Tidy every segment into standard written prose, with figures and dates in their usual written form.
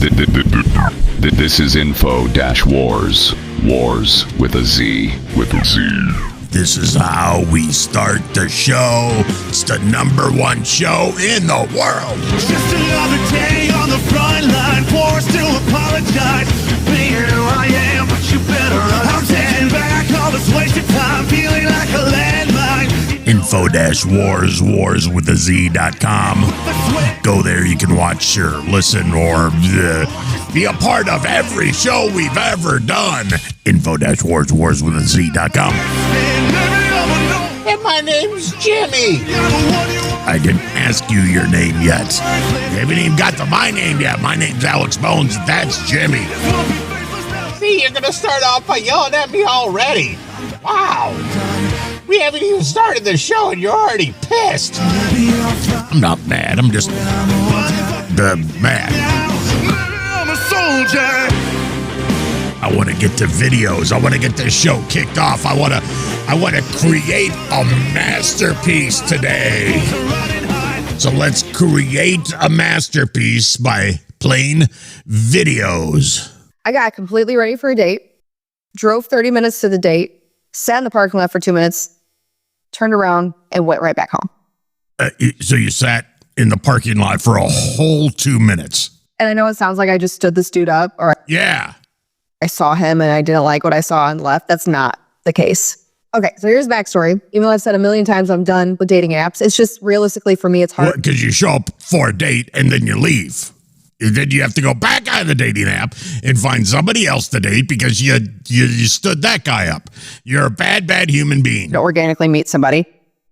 This is Info-Wars. Wars with a Z. This is how we start the show. It's the #1 show in the world. Just another day on the front line, forced to apologize. Being who I am, but you better run. I'm standing back, all this wasted time, feeling like a landmine. Info-Wars, warswithaz.com. Go there, you can watch or listen or be a part of every show we've ever done. Info-Wars, warswithaz.com. And my name's Jimmy. I didn't ask you your name yet. You haven't even got to my name yet. My name's Alex Bones. That's Jimmy. See, you're going to start off by yelling at me already. Wow. We haven't even started the show and you're already pissed. I'm not mad. I'm just mad. I'm a soldier. I want to get to videos. I want to get this show kicked off. I want to create a masterpiece today. So let's create a masterpiece by playing videos. I got completely ready for a date, drove 30 minutes to the date, sat in the parking lot for 2 minutes, turned around, and went right back home. So you sat in the parking lot for a whole 2 minutes. And I know it sounds like I just stood this dude up, or Yeah. I saw him and I didn't like what I saw and left. That's not the case. Okay, so here's the backstory. Even though I've said a million times I'm done with dating apps, it's just realistically for me, it's hard. Because you show up for a date and then you leave. And then you have to go back on the dating app and find somebody else to date because you stood that guy up. You're a bad human being. To organically meet somebody.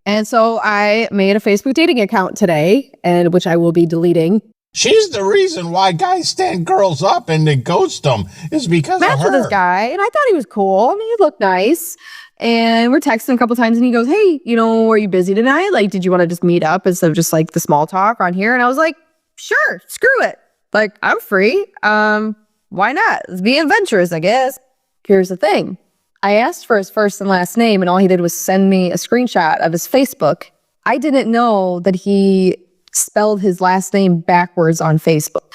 And so I made a Facebook dating account today, and which I will be deleting. She's the reason why guys stand girls up and they ghost them is because Matched of her. with this guy, and I thought he was cool. I mean, he looked nice. And we're texting a couple times, and he goes, "Hey, are you busy tonight? Like, did you want to just meet up instead of just like the small talk on here?" And I was like, "Sure, screw it. Like, I'm free. Why not? Let's be adventurous, I guess." Here's the thing. I asked for his first and last name, and all he did was send me a screenshot of his Facebook. I didn't know that he spelled his last name backwards on Facebook.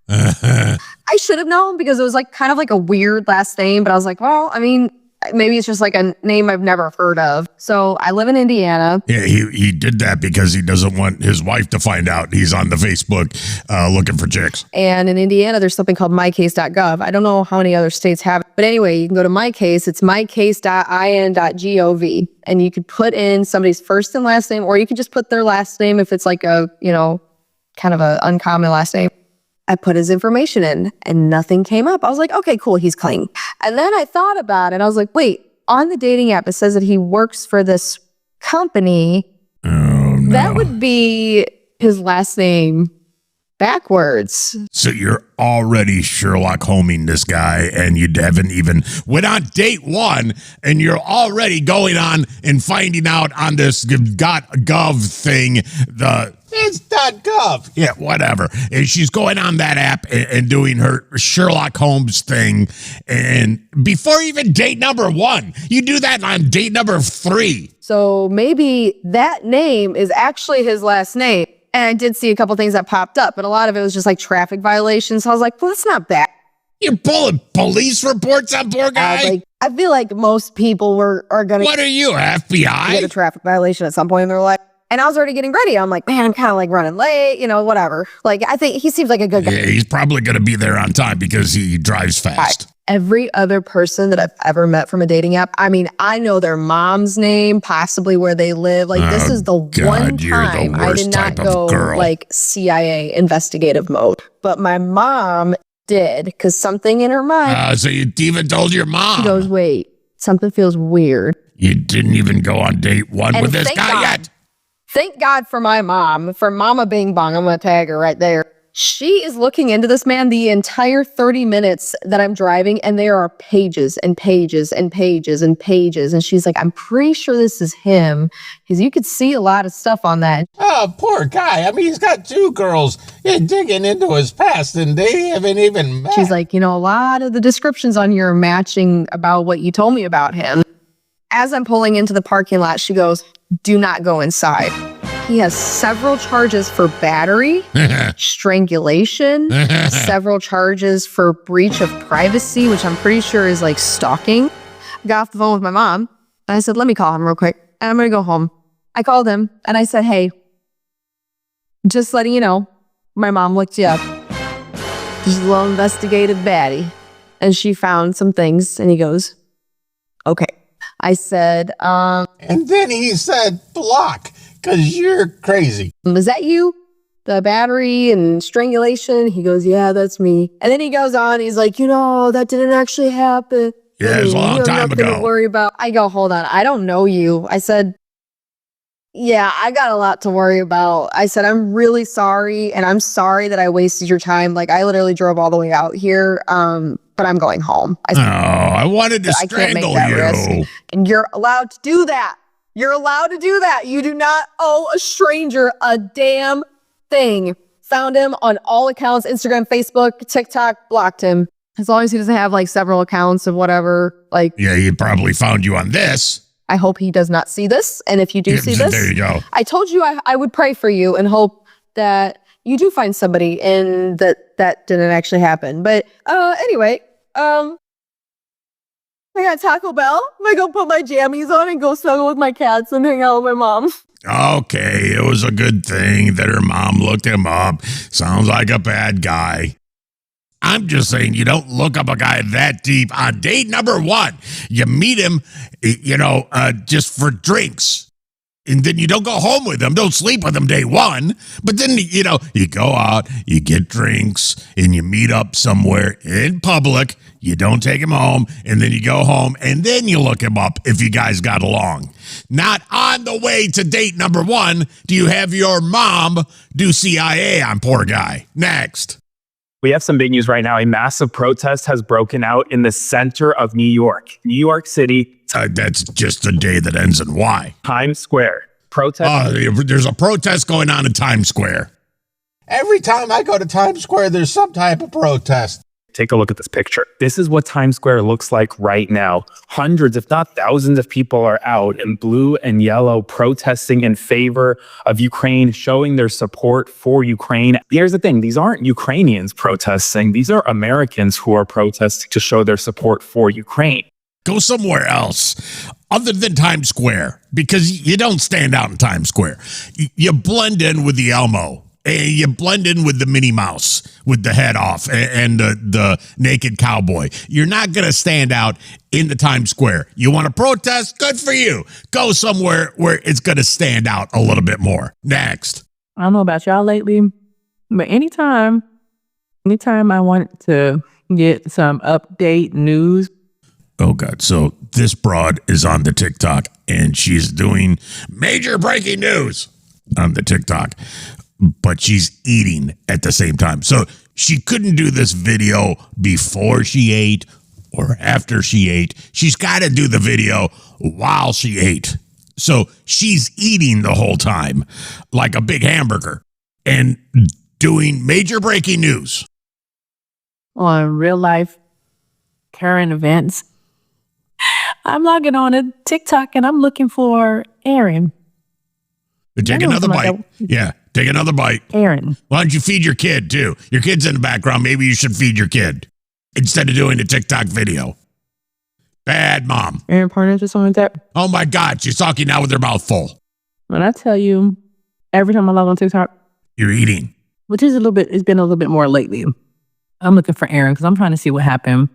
I should have known because it was like kind of like a weird last name, but I was like, well, I mean, maybe it's just like a name I've never heard of. So I live in Indiana. Yeah, he did that because he doesn't want his wife to find out he's on the Facebook looking for chicks. And in Indiana, there's something called mycase.gov. I don't know how many other states have it. But anyway, you can go to mycase. It's mycase.in.gov. And you could put in somebody's first and last name, or you could just put their last name if it's like a, kind of an uncommon last name. I put his information in and nothing came up. I was like, okay, cool, he's clean. And then I thought about it. I was like, wait, on the dating app, it says that he works for this company. Oh, no. That would be his last name backwards. So you're already Sherlock Holming this guy, and you haven't even went on date 1, and you're already going on and finding out on this .gov thing, It's .gov. yeah, whatever. And she's going on that app and doing her Sherlock Holmes thing. And before even date number 1, you do that on date number 3. So maybe that name is actually his last name. And I did see a couple things that popped up, but a lot of it was just like traffic violations. So I was like, well, that's not bad. You're pulling police reports on poor guy? I feel like most people are going to What are you, FBI? get a traffic violation at some point in their life. And I was already getting ready. I'm like, man, I'm kind of like running late, whatever. Like, I think he seems like a good guy. Yeah, he's probably going to be there on time because he drives fast. Every other person that I've ever met from a dating app, I mean, I know their mom's name, possibly where they live. Like, this is the one time I did not go like CIA investigative mode. But my mom did, because something in her mind. So you even told your mom. She goes, wait, something feels weird. You didn't even go on date 1 with this guy yet. Thank God for my mom, for Mama Bing Bong. I'm going to tag her right there. She is looking into this man the entire 30 minutes that I'm driving, and there are pages and pages and pages and pages. And she's like, I'm pretty sure this is him, because you could see a lot of stuff on that. Oh, poor guy. I mean, he's got 2 girls digging into his past, and they haven't even met. She's like, a lot of the descriptions on here are matching about what you told me about him. As I'm pulling into the parking lot, she goes, do not go inside. He has several charges for battery, strangulation, several charges for breach of privacy, which I'm pretty sure is like stalking. I got off the phone with my mom and I said, let me call him real quick. And I'm going to go home. I called him and I said, hey, just letting you know, my mom looked you up. She's a little investigative baddie. And she found some things. And he goes, okay. I said, And then he said, block, because you're crazy. was that you? The battery and strangulation? He goes, yeah, that's me. And then he goes on. He's like, that didn't actually happen. Yeah, it was a long You have time nothing ago. to worry about. I go, hold on. I don't know you. I said, yeah, I got a lot to worry about. I said, I'm really sorry. And I'm sorry that I wasted your time. Like, I literally drove all the way out here. But I'm going home. I said, I wanted to I can't make strangle that you. risk. And you're allowed to do that. You're allowed to do that. You do not owe a stranger a damn thing. Found him on all accounts, Instagram, Facebook, TikTok, blocked him. As long as he doesn't have like several accounts of whatever, like. Yeah, he probably found you on this. I hope he does not see this. And if you do see this, there you go. I told you I would pray for you and hope that you do find somebody and that didn't actually happen. But anyway, I got Taco Bell. I'm gonna go put my jammies on and go snuggle with my cats and hang out with my mom. Okay, it was a good thing that her mom looked him up. Sounds like a bad guy. I'm just saying you don't look up a guy that deep on date number 1. You meet him, just for drinks. And then you don't go home with him. Don't sleep with him day 1. But then, you go out, you get drinks, and you meet up somewhere in public. You don't take him home, and then you go home, and then you look him up if you guys got along. Not on the way to date number 1 do you have your mom do CIA on poor guy. Next. We have some big news right now. A massive protest has broken out in the center of New York. New York City. That's just a day that ends in Y. Times Square. Protest. There's a protest going on in Times Square. Every time I go to Times Square, there's some type of protest. Take a look at this picture. This is what Times Square looks like right now. Hundreds, if not thousands of people are out in blue and yellow protesting in favor of Ukraine, showing their support for Ukraine. Here's the thing. These aren't Ukrainians protesting. These are Americans who are protesting to show their support for Ukraine. Go somewhere else other than Times Square because you don't stand out in Times Square. You blend in with the Elmo. You blend in with the Minnie Mouse with the head off and the naked cowboy. You're not going to stand out in the Times Square. You want to protest? Good for you. Go somewhere where it's going to stand out a little bit more. Next. I don't know about y'all lately, but anytime I want to get some update news. Oh, God. So this broad is on the TikTok and she's doing major breaking news on the TikTok. But she's eating at the same time. So she couldn't do this video before she ate or after she ate. She's got to do the video while she ate. So she's eating the whole time like a big hamburger and doing major breaking news. On real life current events. I'm logging on to TikTok and I'm looking for Aaron. Take another bite. Yeah, take another bite. Aaron. Why don't you feed your kid, too? Your kid's in the background. Maybe you should feed your kid instead of doing a TikTok video. Bad mom. Aaron Partners or something like that. Oh, my God. She's talking now with her mouth full. When I tell you, every time I log on TikTok, you're eating. Which is it's been a little bit more lately. I'm looking for Aaron because I'm trying to see what happened.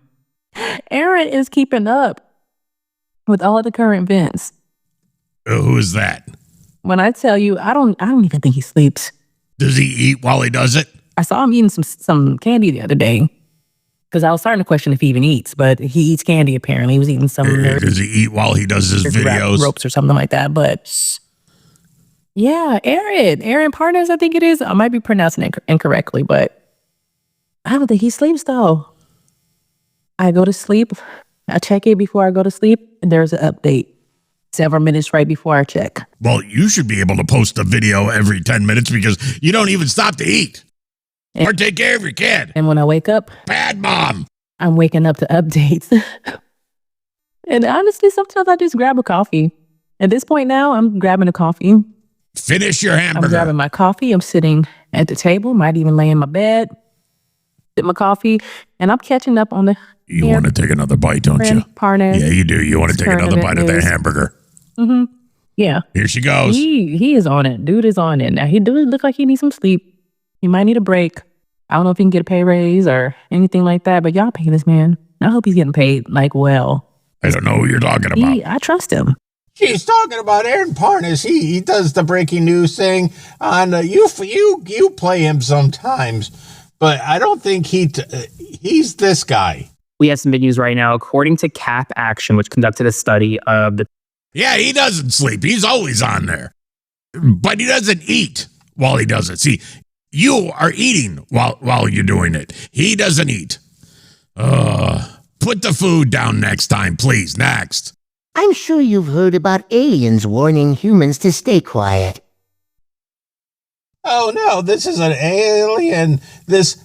Aaron is keeping up with all of the current events. Who is that? When I tell you, I don't even think he sleeps. Does he eat while he does it? I saw him eating some candy the other day because I was starting to question if he even eats, but he eats candy apparently. He was eating some. Does he eat while he does his videos? Ropes or something like that. But yeah, Aaron Partners, I think it is. I might be pronouncing it incorrectly, but I don't think he sleeps though. I go to sleep. I check it before I go to sleep, and there's an update. Several minutes right before I check. Well, you should be able to post a video every 10 minutes because you don't even stop to eat or take care of your kid. And when I wake up, bad mom. I'm waking up to updates. And honestly, sometimes I just grab a coffee. At this point now, I'm grabbing a coffee Finish your I'm hamburger. grabbing my coffee. I'm sitting at the table. Might even lay in my bed, sip my coffee, and I'm catching up on the You want to take another bite, don't you? partner. Yeah, you do. You want to take another bite of that news. hamburger. Yeah. Here she goes. He is on it. Dude is on it. Now he does look like he needs some sleep. He might need a break. I don't know if he can get a pay raise or anything like that, but y'all pay this man. I hope he's getting paid like well. I don't know who you're talking about. I trust him. She's talking about Aaron Parnas. He does the breaking news thing on you play him sometimes, but I don't think he's this guy. We have some big news right now. According to Cap Action, which conducted a study of the Yeah, he doesn't sleep. He's always on there. But he doesn't eat while he does it. See, you are eating while you're doing it. He doesn't eat. Put the food down next time, please. Next. I'm sure you've heard about aliens warning humans to stay quiet. Oh no, this is an alien. This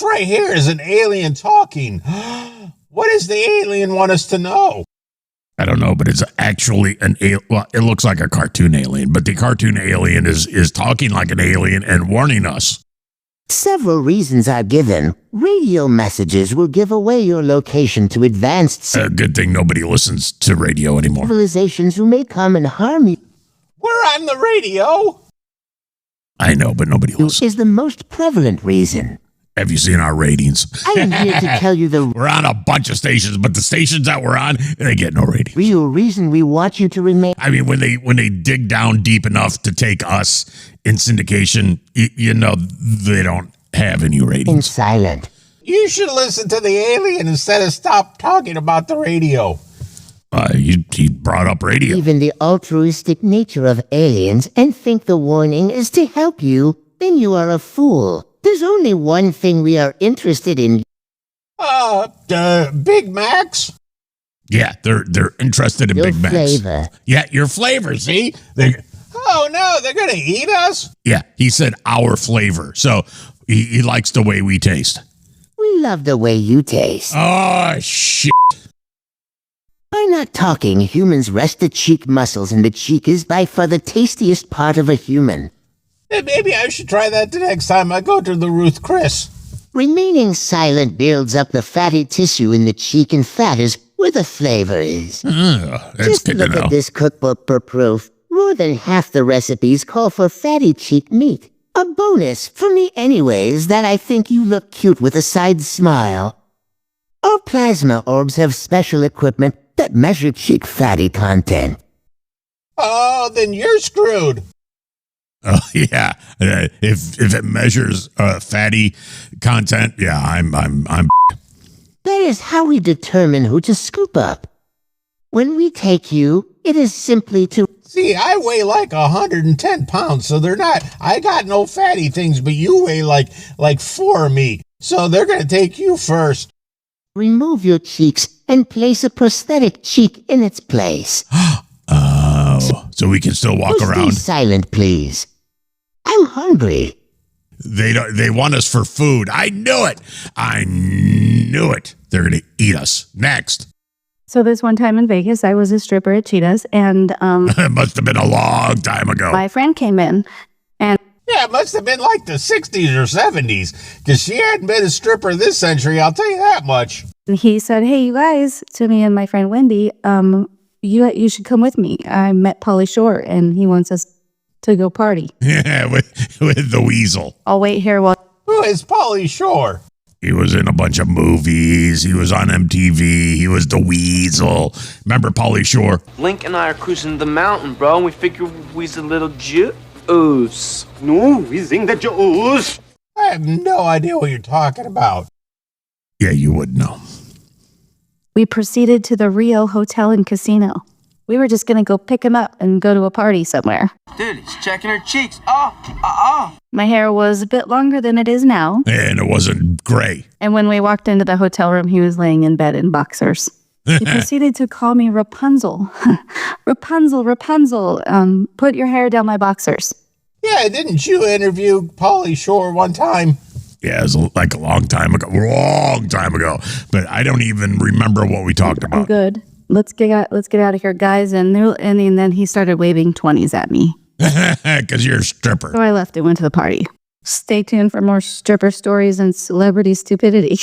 right here is an alien talking. What does the alien want us to know? I don't know, but it's actually well, it looks like a cartoon alien, but the cartoon alien is talking like an alien and warning us. Several reasons are given. Radio messages will give away your location to advanced Good thing nobody listens to radio anymore. civilizations who may come and harm you. We're on the radio. I know, but nobody listens. Is the most prevalent reason. Have you seen our ratings? I am here to tell you the We're on a bunch of stations, but the stations that we're on, they get no ratings. real reason we want you to remain I mean, when they dig down deep enough to take us in syndication, you know, they don't have any ratings. silent. You should listen to the alien instead of stop talking about the radio. He brought up radio. Even the altruistic nature of aliens and think the warning is to help you, then you are a fool. There's only one thing we are interested in. Big Macs? Yeah, they're interested in Your Big Macs. flavor. Yeah, your flavor. See, Oh no, they're gonna eat us? yeah, he said our flavor. So he likes the way we taste. We love the way you taste. Oh shit! By not talking, humans rest the cheek muscles, and the cheek is by far the tastiest part of a human. Maybe I should try that the next time I go to the Ruth Chris. Remaining silent builds up the fatty tissue in the cheek, and fat is where the flavor is. That's Just good to look know. at this cookbook for proof. More than half the recipes call for fatty cheek meat. A bonus, for me anyways, that I think you look cute with a side smile. Our plasma orbs have special equipment that measure cheek fatty content. Oh, then you're screwed. Oh yeah, if it measures fatty content, yeah, I'm. That is how we determine who to scoop up. When we take you, it is simply to See, I weigh like 110 pounds, so they're not. I got no fatty things, but you weigh like 4 of me, so they're gonna take you first. remove your cheeks and place a prosthetic cheek in its place. Oh, so we can still walk Stay around. silent, please. I'm hungry. They want us for food. I knew it. I knew it. They're gonna eat us. Next. So this one time in Vegas, I was a stripper at Cheetah's, and It must have been a long time ago. my friend came in, and Yeah, it must have been like the 60s or 70s, because she hadn't been a stripper this century, I'll tell you that much. he said, "Hey, you guys," to me and my friend Wendy, you should come with me. I met Pauly Shore, and he wants us to go party. Yeah, with the weasel. I'll wait here while Who is Pauly Shore? He was in a bunch of movies. He was on MTV. He was the weasel. Remember Pauly Shore? Link and I are cruising the mountain, bro, and we figure we's a little juice. No, we sing the Jews. I have no idea what you're talking about. Yeah, you would know. we proceeded to the Rio Hotel and Casino. We were just gonna go pick him up and go to a party somewhere. Dude, he's checking her cheeks. My hair was a bit longer than it is now, And it wasn't gray. and when we walked into the hotel room, he was laying in bed in boxers. He proceeded to call me Rapunzel. Rapunzel, Rapunzel, put your hair down my boxers. Yeah, didn't you interview Pauly Shore one time? Yeah, it was like a long time ago. Long time ago. But I don't even remember what we talked about. Good. Let's get out of here, guys. And then he started waving 20s at me. Because you're a stripper. So I left and went to the party. Stay tuned for more stripper stories and celebrity stupidity.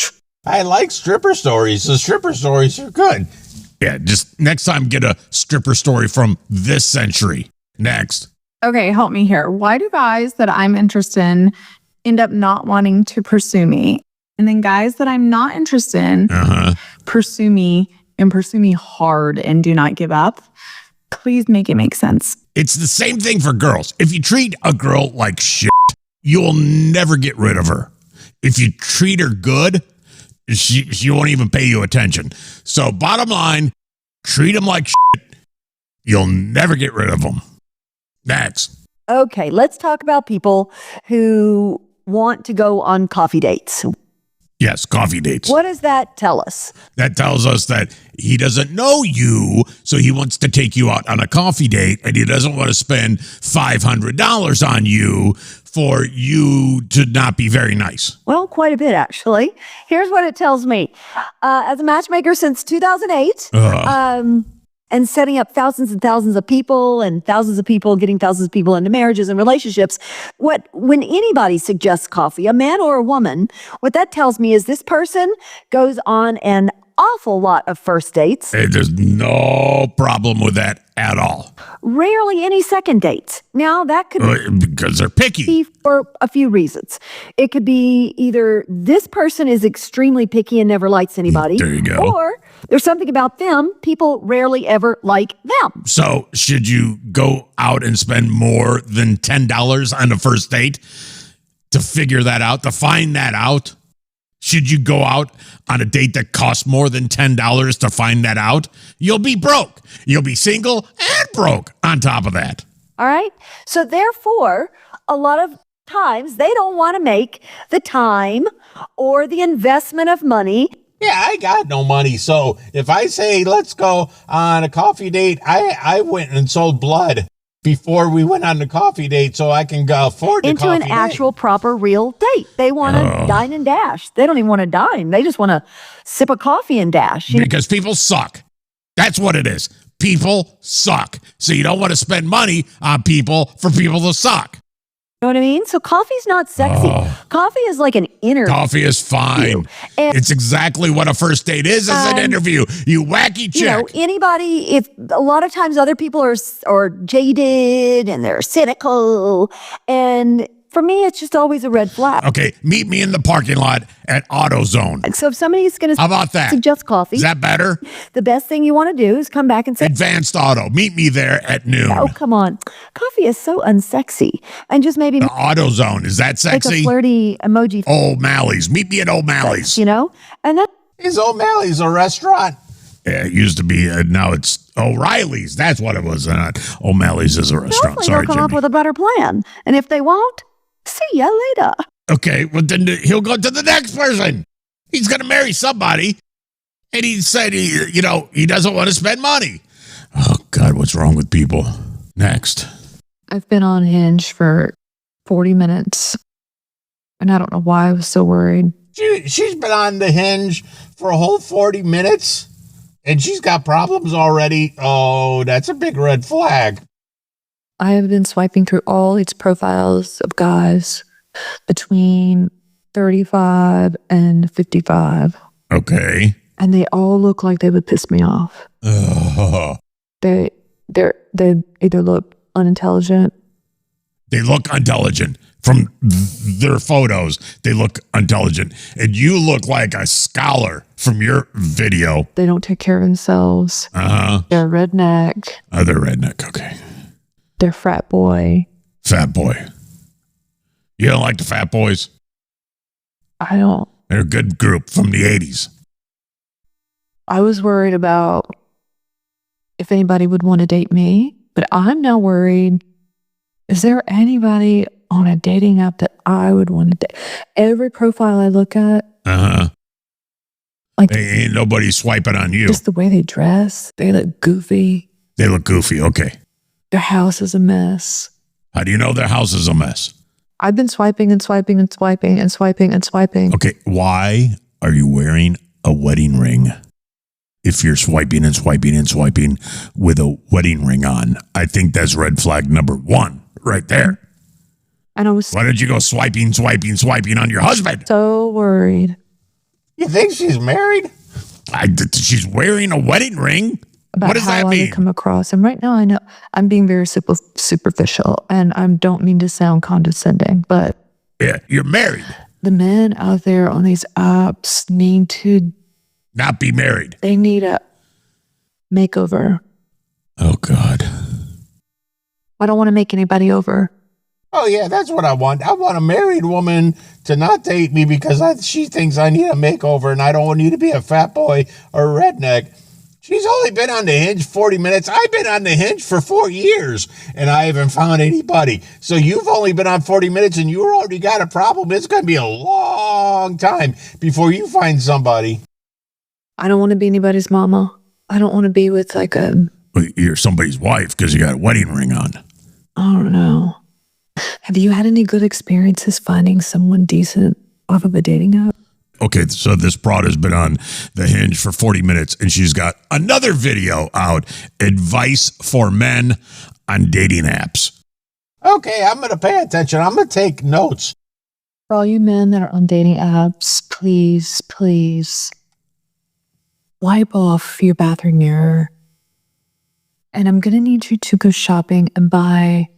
I like stripper stories. The stripper stories are good. Yeah, just next time get a stripper story from this century. Next. Okay, help me here. Why do guys that I'm interested in end up not wanting to pursue me? And then guys that I'm not interested in pursue me and pursue me hard and do not give up? Please make it make sense. It's the same thing for girls. If you treat a girl like shit, you'll never get rid of her. If you treat her good, she won't even pay you attention. So bottom line, treat them like shit. You'll never get rid of them. Next. Okay, let's talk about people who want to go on coffee dates. Yes, coffee dates. What does that tell us? That tells us that he doesn't know you, so he wants to take you out on a coffee date, and he doesn't want to spend $500 on you for you to not be very nice. Well, quite a bit, actually. Here's what it tells me. As a matchmaker since 2008, and setting up thousands and thousands of people and thousands of people, getting thousands of people into marriages and relationships, when anybody suggests coffee, a man or a woman, what that tells me is this person goes on an awful lot of first dates. Hey, there's no problem with that at all. Rarely any second dates. Now, that could because they're picky. be for a few reasons. It could be either this person is extremely picky and never likes anybody. There you go. Or there's something about them, people rarely ever like them. So should you go out and spend more than $10 on the first date to figure that out, to find that out? Should you go out on a date that costs more than $10 to find that out? You'll be broke. You'll be single and broke on top of that. All right. So therefore, a lot of times they don't want to make the time or the investment of money. Yeah, I got no money. So if I say, let's go on a coffee date, I went and sold blood before we went on the coffee date so I can afford the into coffee an actual proper real date. They want to dine and dash. They don't even want to dine. They just want to sip a coffee and dash. Because people suck. That's what it is. People suck. So you don't want to spend money on people for people to suck. You know what I mean? So coffee's not sexy. Coffee is like an interview. Coffee is fine. And it's exactly what a first date is. It's an interview. You wacky chick. You know, anybody, if a lot of times other people are jaded and they're cynical. And for me, it's just always a red flag. Okay, meet me in the parking lot at AutoZone. So if somebody's going to How about that? suggest coffee. Is that better? The best thing you want to do is come back and say, Advanced Auto. Meet me there at noon. oh, come on. Coffee is so unsexy. And just maybe The AutoZone. Is that like a sexy? flirty emoji. O'Malley's. Meet me at O'Malley's. You know? And that Is O'Malley's a restaurant? Yeah, it used to be. Now it's O'Reilly's. That's what it was. O'Malley's is a restaurant. hopefully Sorry, they'll come up Jimmy. with a better plan. And if they won't, see ya later. Okay, well then he'll go to the next person. He's going to marry somebody, and he said he doesn't want to spend money. Oh God, what's wrong with people? Next. I've been on Hinge for 40 minutes, and I don't know why I was so worried. She's been on the Hinge for a whole 40 minutes, and she's got problems already. Oh, that's a big red flag. I have been swiping through all these profiles of guys between 35 and 55. Okay. And they all look like they would piss me off. They either look unintelligent. They look intelligent. From their photos, they look intelligent. And you look like a scholar from your video. They don't take care of themselves. Uh-huh. They're redneck. They're redneck, okay. They're frat boy. Fat boy. You don't like the fat boys? I don't. They're a good group from the 80s. I was worried about if anybody would want to date me, but I'm now worried, is there anybody on a dating app that I would want to date? Every profile I look at, like, ain't nobody swiping on you. just the way they dress, they look goofy. They look goofy, okay. Their house is a mess. How do you know their house is a mess? I've been swiping and swiping and swiping and swiping and swiping. Okay, why are you wearing a wedding ring? If you're swiping and swiping and swiping with a wedding ring on, I think that's red flag number 1. right there. And I was Why did you go swiping on your husband? so worried You think she's married? She's wearing a wedding ring. about What does how that I mean? would come across. And right now I know I'm being very superficial, and I don't mean to sound condescending, but Yeah, you're married. the men out there on these apps need to, Not be married. they need a makeover. Oh, God. I don't want to make anybody over. Oh, yeah, that's what I want. I want a married woman to not date me because she thinks I need a makeover and I don't need to be a fat boy or a redneck. She's only been on the Hinge 40 minutes. I've been on the Hinge for 4 years and I haven't found anybody. So you've only been on 40 minutes and you already got a problem. It's going to be a long time before you find somebody. I don't want to be anybody's mama. I don't want to be with like a, You're somebody's wife because you got a wedding ring on. I don't know. Have you had any good experiences finding someone decent off of a dating app? Okay, so this broad has been on the Hinge for 40 minutes, and she's got another video out, advice for men on dating apps. Okay, I'm going to pay attention. I'm going to take notes. For all you men that are on dating apps, please wipe off your bathroom mirror. And I'm going to need you to go shopping and buy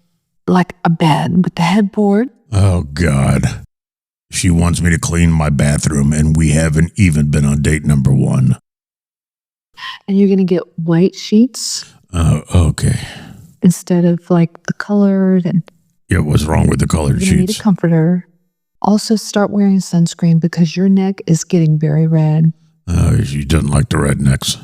like a bed with the headboard. Oh, God. She wants me to clean my bathroom, and we haven't even been on date number 1. And you're going to get white sheets Okay. instead of like the colored. And Yeah, what's wrong with the colored you're going to need a sheets? comforter. Also start wearing sunscreen because your neck is getting very red She doesn't like the rednecks.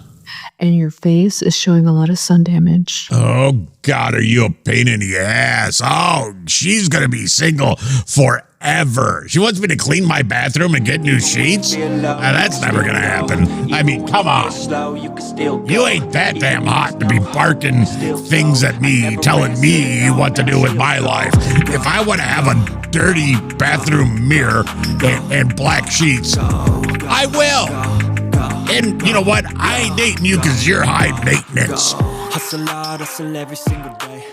and your face is showing a lot of sun damage. Oh, God, are you a pain in the ass? Oh, she's going to be single forever. She wants me to clean my bathroom and get new sheets? That's never going to happen. I mean, come on. You ain't that damn hot to be barking things at me, telling me what to do with my life. If I want to have a dirty bathroom mirror and black sheets, I will. And you know what? I ain't dating you because you're high maintenance. Hustle hard, hustle every single day.